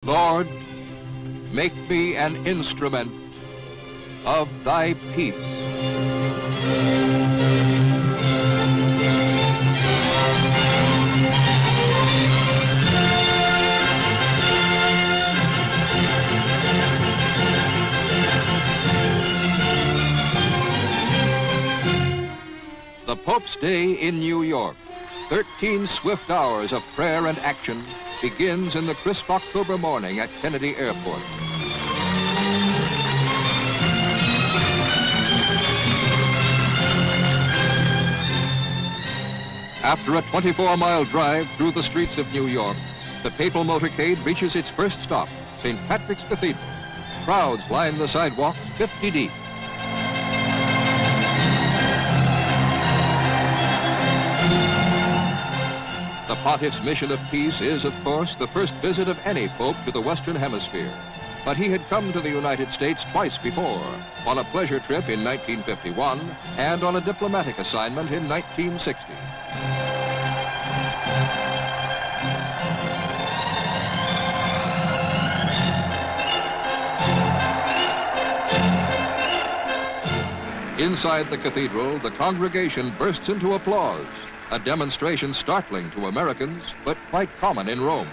Lord, make me an instrument of thy peace. The Pope's Day in New York, 13 swift hours of prayer and action, begins in the crisp October morning at Kennedy Airport. After a 24-mile drive through the streets of New York, the papal motorcade reaches its first stop, St. Patrick's Cathedral. Crowds line the sidewalks 50 deep. The Pontiff's mission of peace is, of course, the first visit of any pope to the Western Hemisphere. But he had come to the United States twice before, on a pleasure trip in 1951 and on a diplomatic assignment in 1960. Inside the cathedral, the congregation bursts into applause, a demonstration startling to Americans, but quite common in Rome.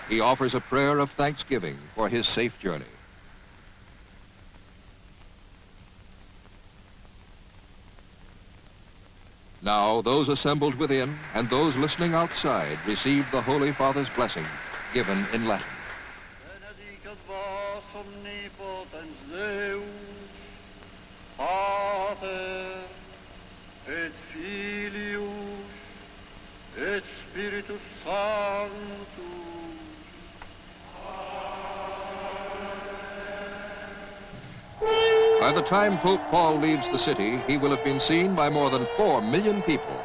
He offers a prayer of thanksgiving for his safe journey. Now, those assembled within and those listening outside receive the Holy Father's blessing, given in Latin. Benedicat vos omnipotens Deus, Pater, et Filius, et Spiritus Sanctus. By the time Pope Paul leaves the city, he will have been seen by more than 4 million people.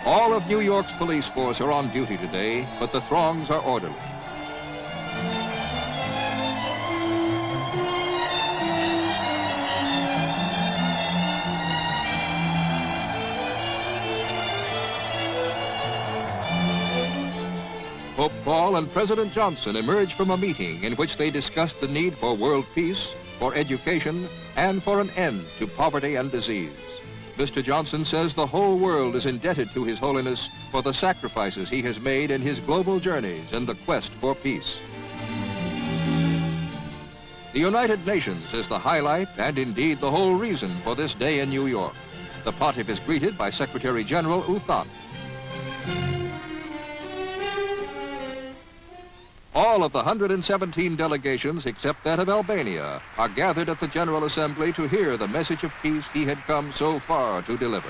All of New York's police force are on duty today, but the throngs are orderly. Pope Paul and President Johnson emerged from a meeting in which they discussed the need for world peace, for education, and for an end to poverty and disease. Mr. Johnson says the whole world is indebted to His Holiness for the sacrifices he has made in his global journeys in the quest for peace. The United Nations is the highlight and indeed the whole reason for this day in New York. The Pontiff is greeted by Secretary General U Thant. All of the 117 delegations, except that of Albania, are gathered at the General Assembly to hear the message of peace he had come so far to deliver.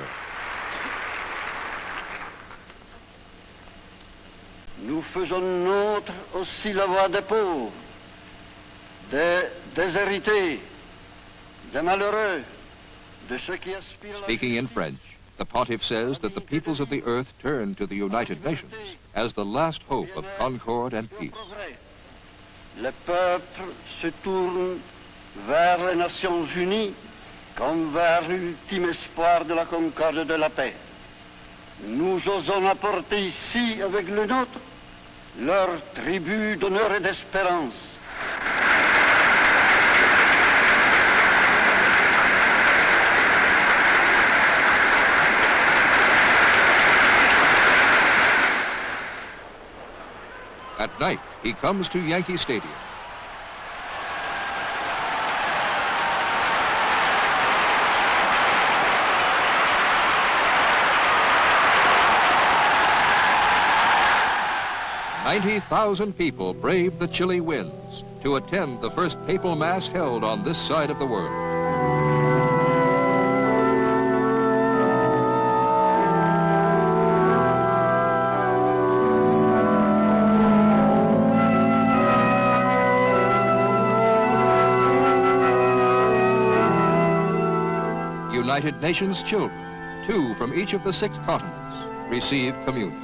Nous faisons nôtre aussi la voix des pauvres, des déshérités, des malheureux, de ceux qui aspirent à la... Speaking in French, the Pontiff says that the peoples of the earth turn to the United Nations as the last hope of concord and peace. Les peuples se tournent vers les Nations Unies comme vers l'ultime espoir de la concorde et de la paix. Nous osons apporter ici, avec le nôtre, leur tribut d'honneur et d'espérance. At night, he comes to Yankee Stadium. "90,000 people braved the chilly winds to attend the first papal mass held on this side of the world. United Nations children, 2 from each of the 6 continents, receive communion.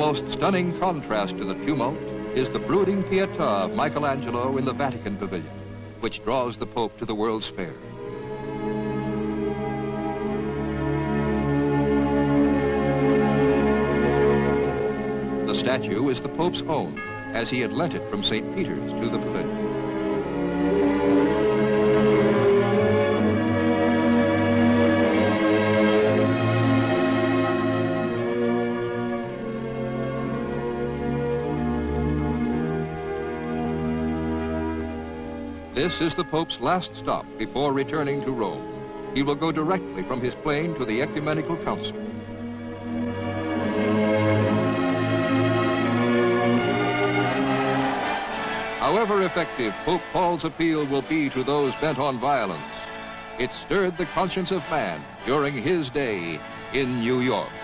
most stunning contrast to the tumult is the brooding Pietà of Michelangelo in the Vatican Pavilion, which draws the Pope to the World's Fair. The statue is the Pope's own, as he had lent it from St. Peter's to the pavilion. This is the Pope's last stop before returning to Rome. He will go directly from his plane to the Ecumenical Council. However effective Pope Paul's appeal will be to those bent on violence, it stirred the conscience of man during his day in New York.